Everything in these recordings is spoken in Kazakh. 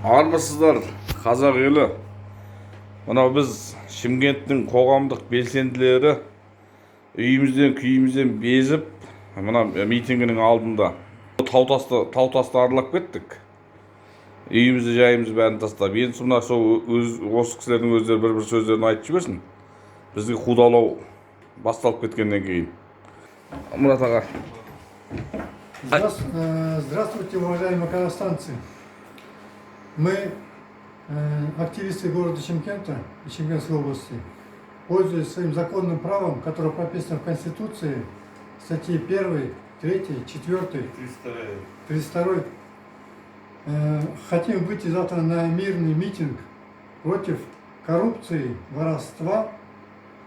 Армысыздар, қазақ елі. Мынау біз Шымкенттің қоғамдық белсенділері үйімізден күйімізден безіп, мына митингінің алдында тау-тасты аралап кеттік. Үйімізді жайымызды бәрін тастап, енді мына осы кісілердің өздері бір сөздерін айтып жіберсін. Бізге қудалау басталып кеткеннен кейін. Мұрат аға. Здравствуйте, уважаемые казахстанцы. Мы, активисты города Шымкента и Шымкентской области, пользуясь своим законным правом, которое прописано в Конституции, статьи 1, 3, 4, 32, хотим выйти завтра на мирный митинг против коррупции, воровства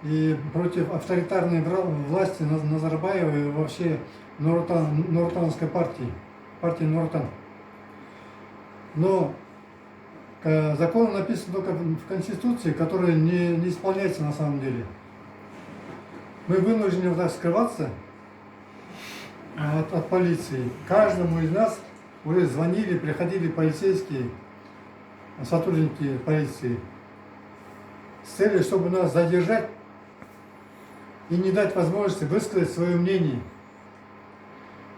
и против авторитарной власти Назарбаева и вообще Нуротановской партии Нуротан. Но закон написан только в Конституции, который не исполняется на самом деле. Мы вынуждены вот так скрываться от полиции. Каждому из нас уже звонили, приходили полицейские, сотрудники полиции, с целью, чтобы нас задержать и не дать возможности высказать свое мнение.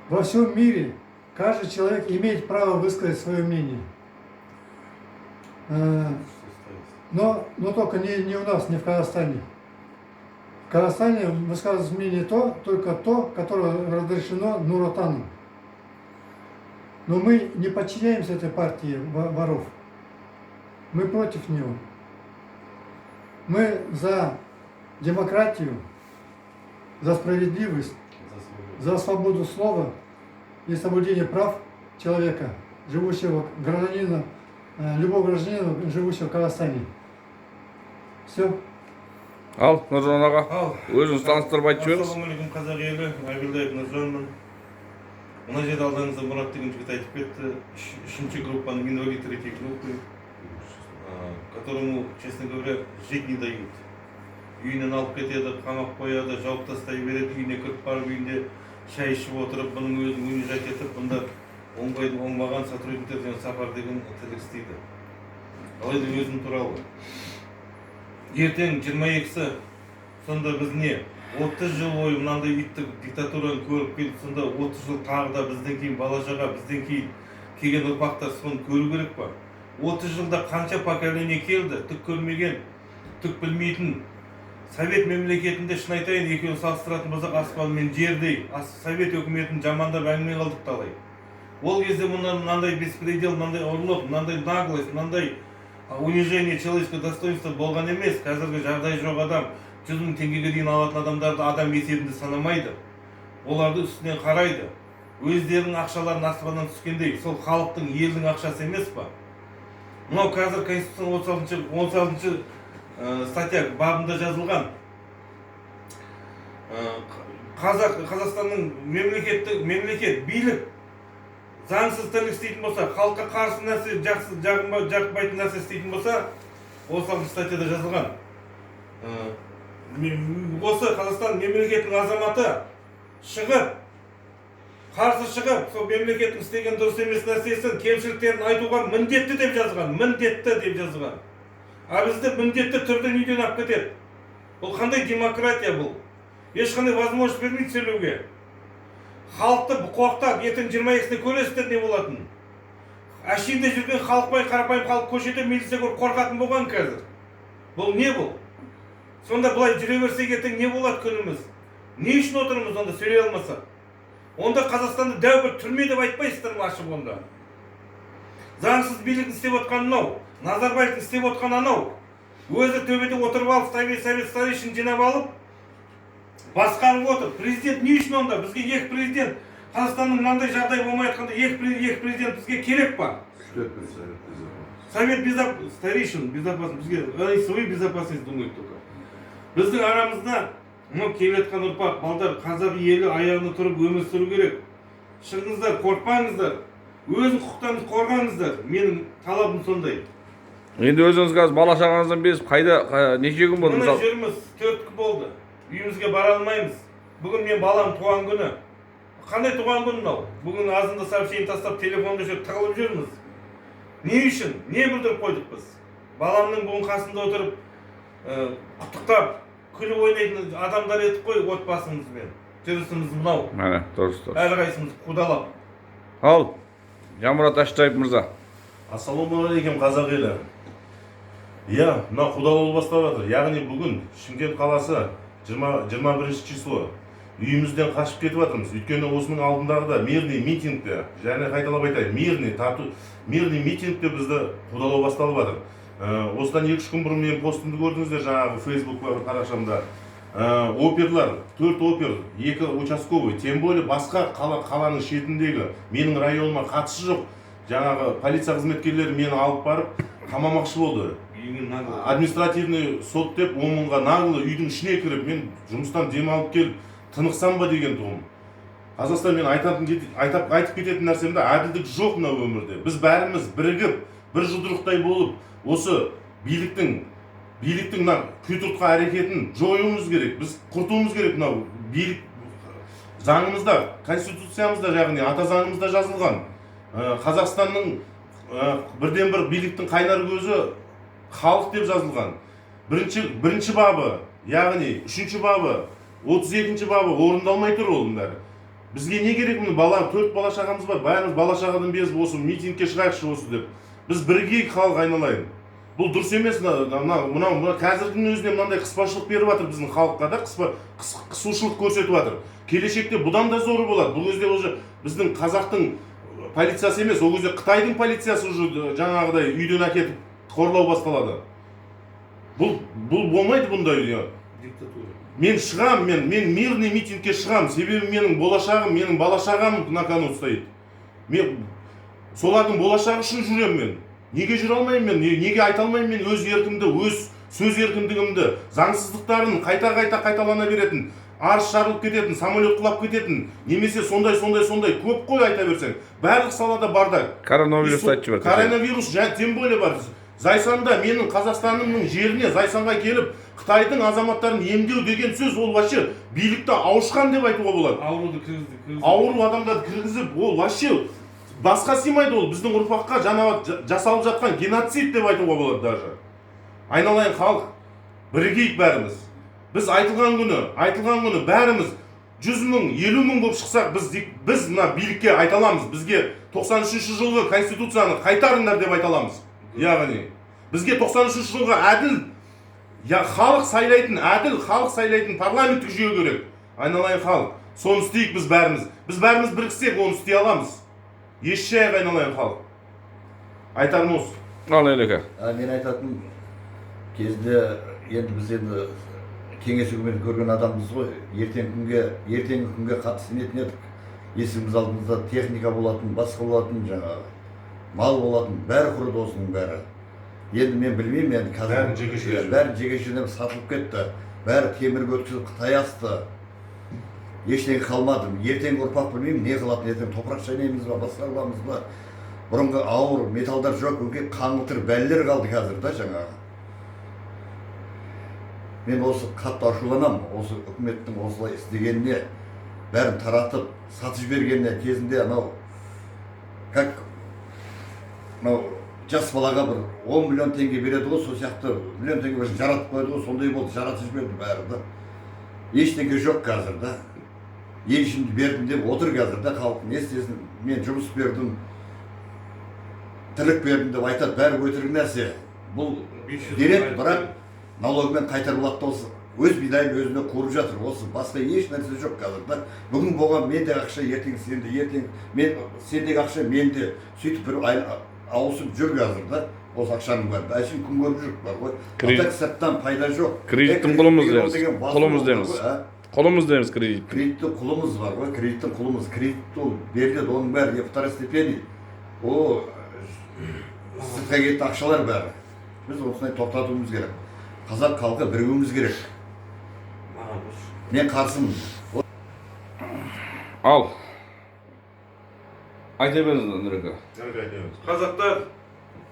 Во всем мире каждый человек имеет право высказать свое мнение. Но только не у нас, не в Казахстане. В Казахстане высказывать мнение только то, которое разрешено Нуротаном. Но мы не подчиняемся этой партии воров. Мы против него. Мы за демократию, за справедливость, за свободу слова и соблюдение прав человека, живущего гражданина, любого гражданина, живущего в Казахстане. Все. Ал, Нұржан аға, өзіңіз таныстырып айтып жіберіңіз. Ассалаумағалейкум, қазақ елі, Айгүлдаев Нұржанмын. Мына жерде алдыңызда Мұрат деген жігіт айтып кетті. Үшінші группаның инвалид третьей группы, которому, честно говоря, жить не дают. Үйінен алып кетеді, қамап қояды, жауып тастай береді, үйіне кіріп барып үйінде шай ішіп отырып, бұның өзін унижать етіп, бұнда оңбаған сотрудниктер деген Сапар деген тірлік істейді. Алайда өзім туралы. Ертең 22-сі, сонда біз не? 30 жыл бойы мынандай иттік диктатураны көріп келіп, сонда 30 жыл тағы да бізден кейін бала-шаға, бізден кейін келген ұрпақтар соны көру керек па? 30 жылда қанша поколение келді, түк көрмеген, түк білмейтін. Совет мемлекетінде шын айтайын, екеуін салыстыратын болсақ, аспан мен жердей, Совет өкіметін жамандап әңгіме қылдық талай. Ол кезде мынандай беспредел, мынандай ұрлық, мынандай наглость, мынандай унижение человеческого достоинства болған емес. Қазіргі жағдай жоқ адам 100 000 теңгеге дейін алатын адамдарды адам есебінде санамайды. Оларды үстінен қарайды. Өздерінің ақшаларын аспаннан түскендей, сол халықтың, елдің ақшасы емес па? Мынау қазір Конституцияның 36 статья бабында жазылған. Қазақстанның мемлекет билік заңсыз тірлік істейтін болса, халыққа қарсы нәрсе, жақпайтын нәрсе істейтін болса, 36 статьяда жазылған. Осы Қазақстан мемлекетінің азаматы шығып, қарсы шығып, сол мемлекеттің істеген дұрыс емес нәрсесін, кемшіліктерін айтуға міндетті деп жазған. А бізді міндетті түрде үйден алып кетеді. Бұл қандай демократия бұл? Ешқандай возможность бермейді сөйлеуге. Халықты қорқытады, ертең 22-сіне көресіздер не болатын. Әшейінде жүрген халықпай, қарапайым халық көшеде милиция көріп қорқатын болған қазір. Бұл не бұл? Сонда бұлай жүре берсек ертең не болады күніміз? Не үшін отырмыз онда сөйлей алмасақ? Онда Қазақстанды дәу бір түрме деп айтпайсыздар ма ашып онда? Заңсыз билік істеп отқан мынау, Назарбаев істеп отқан анау. Өзі төбеде отырып алып, совет старейшин жинап алып, басқарып отыр. Президент не үшін онда? Бізге екі президент, Қазақстанның мынандай жағдай болмай жатқанда екі президент бізге керек па? Совет старейшин безопасность, бізге свою безопасность думает только. Біздің арамызда келе жатқан ұрпақ, балдар, қазақ елі аяғына тұрып өмір сүру керек. Шығыңыздар, қорқпаңыздар, өзің құқықтарыңызды қорғаңыздар. Менің талабым сондай. Енді өзіңіз қазір бала-шағаңыздан безіп, қайда неше күн болды? Мына жүрміз 4 күн болды. Үйімізге бара алмаймыз. Бүгін мен балам туған күні. Қандай туған күн мынау? Бүгін азында сообщение тастап телефонда тығылып жүрміз. Не үшін? Не бүлдіріп қойдық біз? Баламның бұның қасында отырып, құттықтап, күліп ойнайтын адамдар едік қой отбасымызбен. Жүрісіміз мынау. Міне, дұрыс. Әрқайсымыз қудалап. Ал, Жамұрат Аштаев мырза. Ассалаумағалейкум қазақ елі. Иә, мына құдалау бастап жатыр. Яғни бүгін Шымкент қаласы 21 число үйімізден қашып кетіп жатырмыз. Өйткені осының алдындағы да мирный митингте, және қайталап айтайын, мирный митингте бізді құдалау басталып жатыр. Осыдан 2-3 күн бұрын менің постымды көрдіңіздер жаңағы Facebook парақшамда. Оперлар, 4 опер, 2 участковый, тем более басқа қаланың шетіндегі менің районыма қатысы жоқ. Жаңағы полиция қызметкерлері мені алып барып қамамақшы болды. Административный сот деп 10 мыңға наглы үйдің ішіне кіріп, мен жұмыстан демалып келіп тынықсам ба деген тұғым. Қазақстан мен айтып кететін нәрсемде әділдік жоқ мына өмірде. Біз бәріміз бірігіп, бір жұдырықтай болып, осы биліктің күйдіртқа әрекетін жоюымыз керек. Біз құртуымыз керек. Мынау билік заңымызда, конституциямызда, яғни ата заңымызда жазылған. Қазақстанның бірден бір биліктің қайнар көзі халық деп жазылған. Бірінші бабы, яғни 3-ші бабы, 32-ші бабы орындалмай тұр оның бәрі. Бізге не керек мұны? 4 бала шағамыз бар. Бәріміз бала шағадан безіп осы митингке шығайықшы осы деп. Біз бірігейік, халық айналайын. Бұл дұрыс емес. Мына қазірдің өзіне мынандай қыспашылық беріп жатыр біздің халыққа да, қысушылық көрсетіп жатыр. Келешекте бұдан да зоры болады. Бұл кезде уже біздің қазақтың полициясы емес, ол кезде Қытайдың полициясы уже жаңағыдай үйден әкетіп қорлау басталады. Бұл болмайды бұндай. Диктатура. Мен шығам, мен мирный митингке шығам, себебі менің болашағым, менің бала шағам на кону стоит. Мен солардың болашағы үшін жүрем мен. Неге жүре алмаймын мен? Неге айта алмаймын мен өз еркімді, өз сөз еркіндігімді, заңсыздықтарын қайталана беретін, арыз жарылып кететін, самолет құлап кететін, немесе сондай көп қой айта берсең. Барлық салада бардак. Коронавирус айтшы бар. Коронавирус тем более бар. Зайсанда менің Қазақстанымның жеріне Зайсанға келіп, Қытайдың азаматтарын емдеу деген сөз ол вообще билікті ауышқан деп айтуға болады. Ауруды кіргізді. Ауру адамдарды кіргізіп, ол вообще басқа сыймайды, ол біздің ұрпаққа жасалып жатқан геноцид деп айтуға болады даже. Айналайын халық, бірігейік бәріміз. Біз айтылған күні бәріміз 100 мың, 50 мың болып шықсақ, біз мына билікке айталамыз. Бізге 93 жылғы конституцияны қайтарыңдар деп айталамыз. Яғни бізге 93 жылға әділ халық сайлайтын парламенттік жүйе керек. Айналайын халық, соны істейік біз бәріміз. Біз бәріміз біріксек, оны істей аламыз. Еш жайық айналайын халық. Айтарым осы. Ал Елеке. Мен айтатын кезде біз кеңес үкіметін көрген адамбыз ғой. Ертеңгі күнге қатысып нетін едік. Есігіміз алдымызда техника болатын, басқа болатын, жаңағы мал болатын, бәрі құрыды осының бәрі. Енді мен білмеймін, бәрі жеке-жөнем сатылып кетті. Бәрі темірге өткізіп Қытай асты. Ештеңе қалмады. Ертеңгі ұрпақ білмеймін, не қылатын ертең топырақ шайнаймыз ба, басқа қыламыз ба. Бұрынғы ауыр металдар жоқ, қаңылтыр бәлелер қалды қазір да жаңағы. Мен осы қатты ашуланам, осы үкіметтің осылай істегеніне, бәрін таратып, сатып жібергеніне кезінде жас балаға бір 10 миллион теңге береді ғой, сол сияқты миллион теңге жаратып қойды ғой, сондай болды, жаратып жіберді бәрі да. Ештеңе жоқ қазір да. Ел ішімді бердім деп отыр қазір да, халық не істесін, мен жұмыс бердім, тірлік бердім деп айтады, бәрі өтірік нәрсе. Бұл дерек, бірақ налогымен қайтарылады осы. Өз бидайын өзіне қуырып жатыр, осы басқа еш нәрсе жоқ қазір да. Бүгін болған менде ақша, ертең сенде, сендегі ақша менде, сөйтіп бір ауысып жүр қазір да, осы ақшаның бар. Әшін күн көріп жүріп бар ғой. Атақ сәттен пайда жоқ. Кредиттің құлымыз дейміз. Құлымыз дейміз кредит. Кредиттің құлымыз бар ғой, кредиттің құлымыз. Кредит ол беріледі, оның бәрі второстепенный. О, сыртқа кетті ақшалар бәрі. Біз осындай тоқтатуымыз керек. Қазақ халқы бірігуіміз керек. Мен қарсымын. Ал. Айта беріңіз, Нұреке. Қазақтар,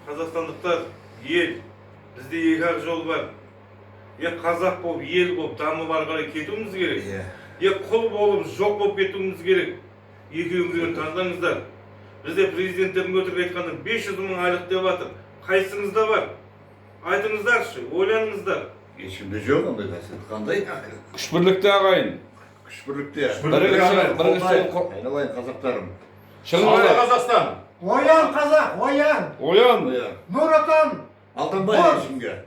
қазақстандықтар, ел, бізде екі жол бар. Қазақ болып, ел болып, дамып ары қарай кетуіміз керек. Құл болып, жоқ болып кетуіміз керек. Екеуіңізден таңдаңыздар. Бізде президенттердің өтірік айтқанда 500 мың айлық деп жатыр. Қайсыңызда бар? Айтыңыздаршы, ойланыңыздар. Ешкімде жоқ ондай нәрсе. Қандай? Күш бірлікте ағайын. Күш бірлікте. Айналайын қазақтарым. Шырылдай. Қазақстан! Оян, қазақ, оян! Оян. Оян. Нұр отан! Алданбай ешкімге.